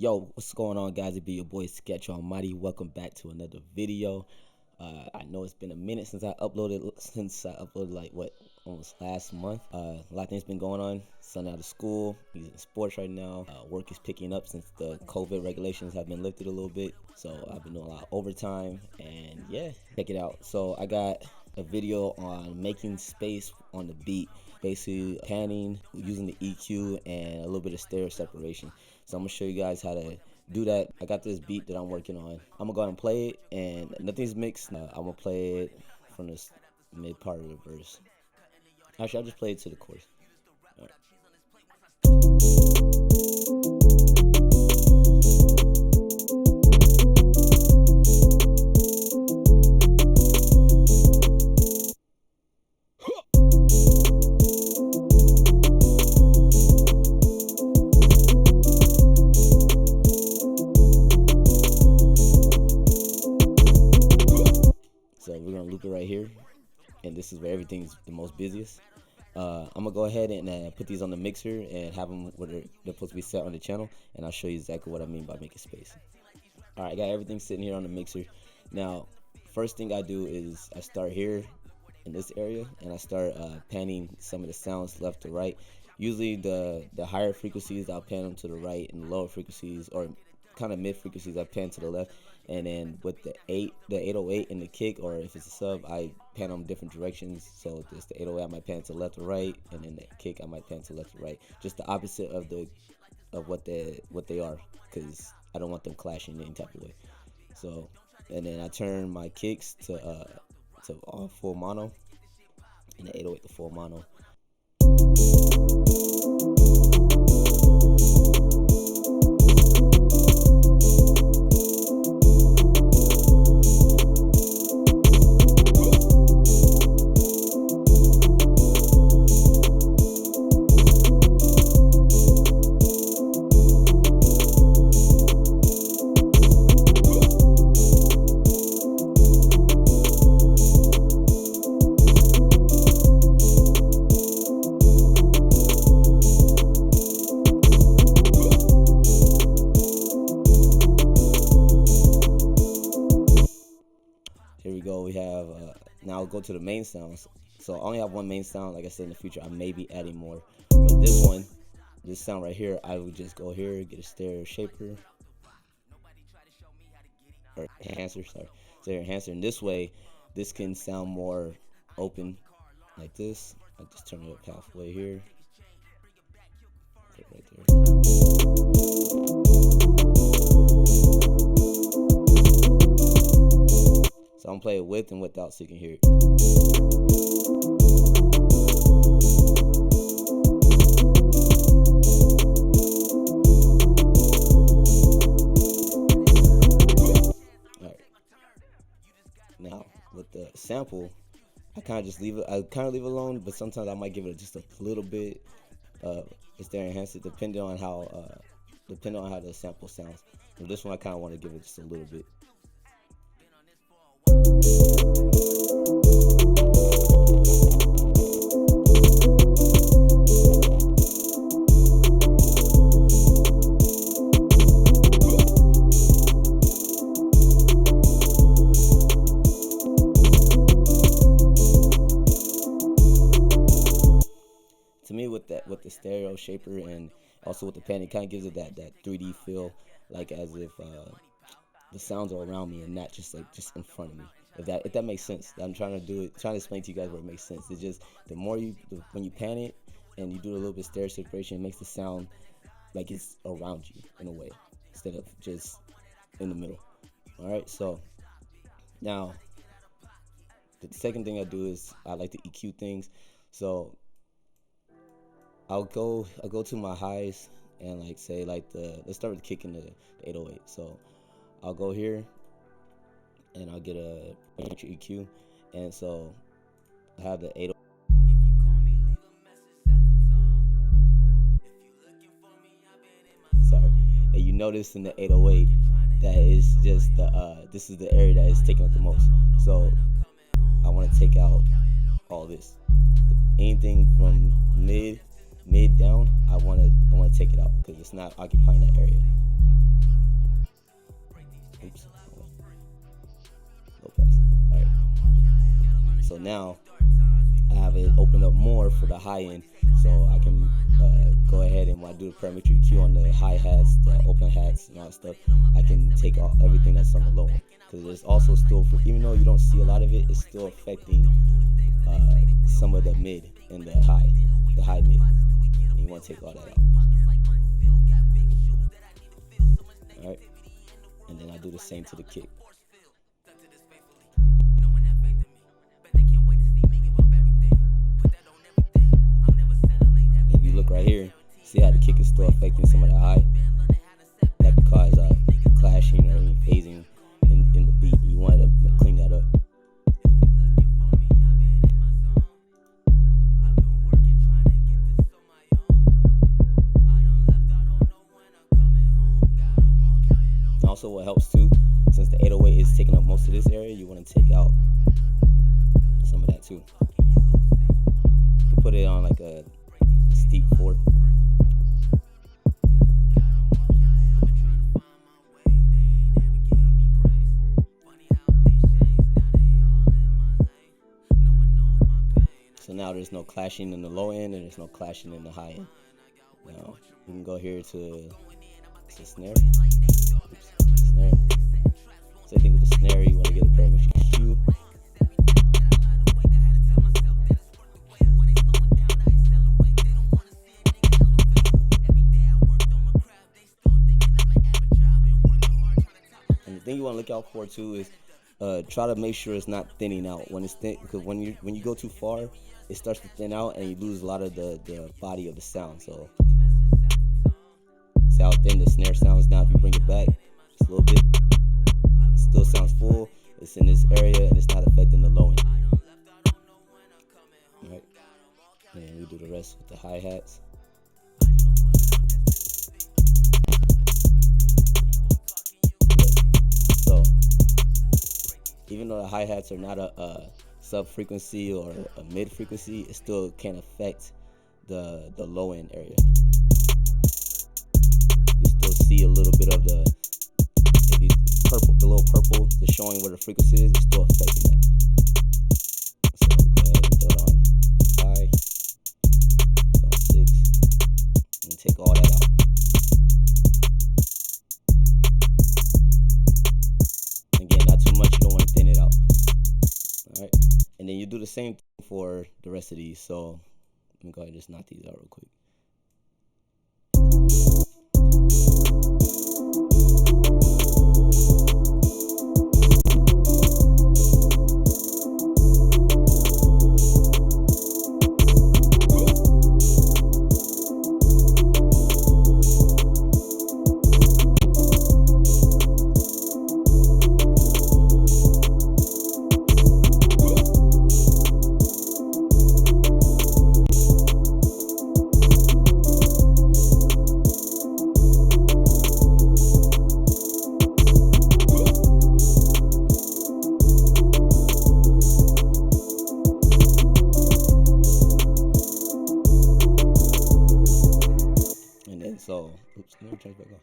Yo, what's going on, guys? It be your boy Sketch Almighty. Welcome back to another video. I know it's been a minute since I uploaded. Like what, almost last month. A lot of things been going on. Son out of school. He's in sports right now. Work is picking up since the COVID regulations have been lifted a little bit. So I've been doing a lot of overtime, and yeah, check it out. So I got a video on making space on the beat, basically panning using the EQ and a little bit of stereo separation. So I'm gonna show you guys how to do that. I got this beat that I'm working on. I'm gonna go ahead and play it, and nothing's mixed. I'm gonna play it from the mid part of the verse. Actually, I'll just play it to the chorus. All right. So we're gonna loop it right here, and this is where everything's the most busiest. I'm gonna go ahead and put these on the mixer and have them where they're supposed to be set on the channel, and I'll show you exactly what I mean by making space. All right, I got everything sitting here on the mixer. Now, first thing I do is I start here in this area, and I start panning some of the sounds left to right. Usually the higher frequencies, I'll pan them to the right, and the lower frequencies, or kind of mid frequencies, I pan to the left. And then with the 808 and the kick, or if it's a sub, I pan them different directions. So this the 808, I might pan to left or right, and then the kick, I might pan to left or right. Just the opposite of what they are, because I don't want them clashing in any type of way. So, and then I turn my kicks to all full mono, and the 808 to full mono. Here we go. We have now I'll go to the main sounds. So I only have one main sound. Like I said, in the future I may be adding more, but this sound right here, I would just go here, get a stereo shaper or enhancer, stereo enhancer, and this way this can sound more open like this. I just turn it up halfway here, put it right there. So I'm playing with and without, so you can hear it. Alright. Now with the sample, I kind of just leave it. I kind of leave it alone, but sometimes I might give it just a little bit of stereo enhancer, depending on how the sample sounds. For this one, I kind of want to give it just a little bit. To me, with the stereo shaper and also with the pan, it kind of gives it that 3D feel, like as if the sounds are around me and not just in front of me. If that makes sense. I'm trying to explain to you guys where it makes sense. It's just when you pan it and you do a little bit of stereo separation, it makes the sound like it's around you in a way, instead of just in the middle. All right, so now the second thing I do is I like to EQ things. So I'll go to my highs and let's start with the kick in the 808. So I'll go here and I'll get a EQ, and so I have the 808. Sorry, and you notice in the 808 that is just this is the area that is taking up the most. So I want to take out all this, anything from mid down. I want to take it out because it's not occupying that area. now I have it opened up more for the high end, so I can go ahead and when I do the parametric EQ on the hi-hats, the open hats, and all that stuff, I can take off everything that's on the low end. Because there's also still, even though you don't see a lot of it, it's still affecting some of the mid and the high mid. And you want to take all that out. Alright, and then I do the same to the kick. If you look right here, see how the kick is still affecting some of the high? That could cause clashing or any phasing in the beat. You want to clean that up. Also, what helps too, since the 808 is taking up most of this area, you want to take out some of that too. You can put it on like a steep 4. So now there's no clashing in the low end and there's no clashing in the high end. Now we can go here to the snare. Snare. Same thing with the snare, you want to get a parametric EQ. And the thing you want to look out for too is try to make sure it's not thinning out when it's thin, because when you go too far, it starts to thin out and you lose a lot of the body of the sound. So see how thin the snare sounds now. If you bring it back just a little bit, it still sounds full. It's in this area and it's not affecting the low end. Alright, and we do the rest with the hi-hats. So even though the hi-hats are not a sub frequency or a mid frequency, it still can affect the low end area. You still see a little bit of the little purple that's showing where the frequency is. It's still affecting that. So go ahead and throw it on high, throw on 6, and take all that out. Again, not too much. You don't want to thin it out. All right, and then you do the same thing for the rest of these. So let me go ahead and just knock these out real quick. So, oops, let me turn it back on.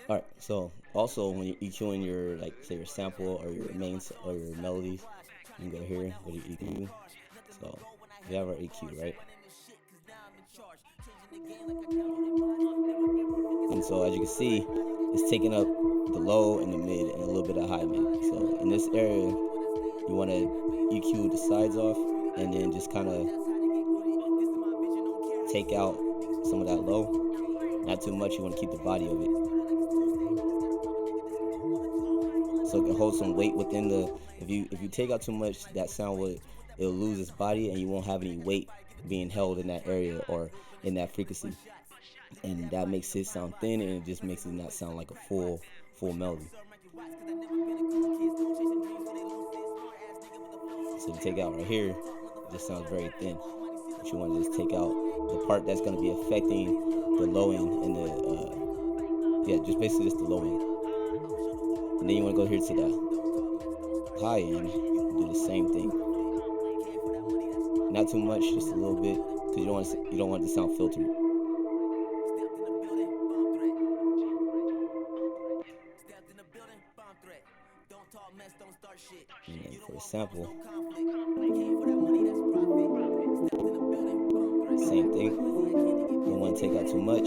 Alright, so also when you're EQing your, like, say your sample or your mains or your melodies, you can go here, go to EQ. So, we have our EQ, right? And so, as you can see, it's taking up the low and the mid and a little bit of high mid. So, in this area, you want to EQ the sides off and then just kind of take out some of that low. Not too much, you want to keep the body of it. So it can hold some weight within the, if you take out too much, that sound it'll lose its body and you won't have any weight being held in that area or in that frequency. And that makes it sound thin and it just makes it not sound like a full melody. So you take out right here, it just sounds very thin. But you want to just take out the part that's going to be affecting the low end and the just basically just the low end. And then you want to go here to the high end, do the same thing. Not too much, just a little bit, because you don't want it to sound filtered. And then for the sample, Same thing. Don't want to take out too much.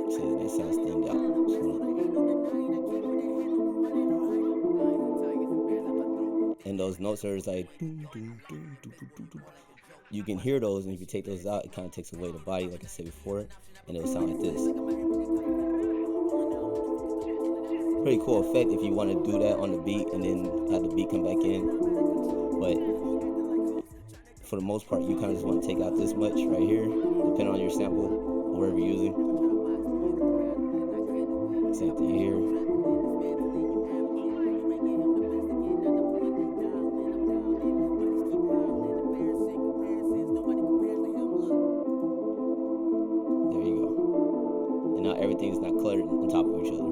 See, that sounds thinned out. And those notes are like, you can hear those, and if you take those out, it kind of takes away the body, like I said before, and it will sound like this. Pretty cool effect if you want to do that on the beat and then have the beat come back in. But for the most part, you kind of just want to take out this much right here, depending on your sample or whatever you're using. Same thing here. There you go. And now everything's not cluttered on top of each other.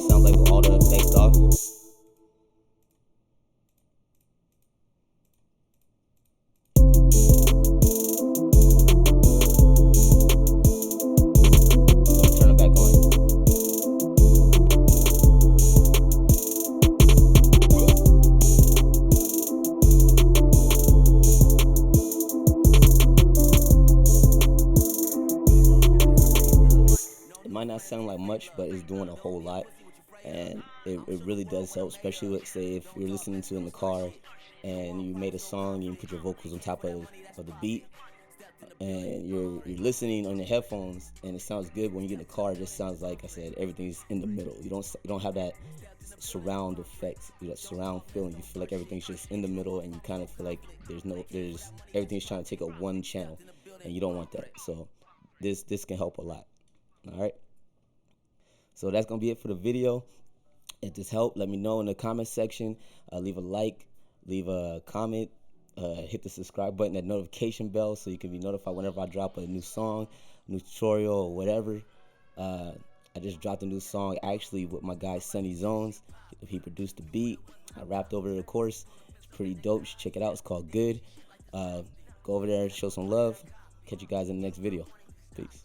Sounds like with all the effects off. Turn it back on. It might not sound like much, but it's doing a whole lot. And it really does help, especially with, say, if you're listening to it in the car and you made a song and you put your vocals on top of the beat, and you're listening on your headphones and it sounds good. When you get in the car, it just sounds like I said, everything's in the middle. You don't have that surround effect, that surround feeling. You feel like everything's just in the middle, and you kind of feel like everything's trying to take up one channel, and you don't want that. So this can help a lot. All right. So that's going to be it for the video. If this helped, let me know in the comment section. Leave a like, leave a comment, hit the subscribe button, that notification bell, so you can be notified whenever I drop a new song, new tutorial, or whatever. I just dropped a new song actually with my guy Sunny Zones. He produced the beat. I rapped over the chorus. It's pretty dope. You should check it out. It's called Good. Go over there, show some love. Catch you guys in the next video. Peace.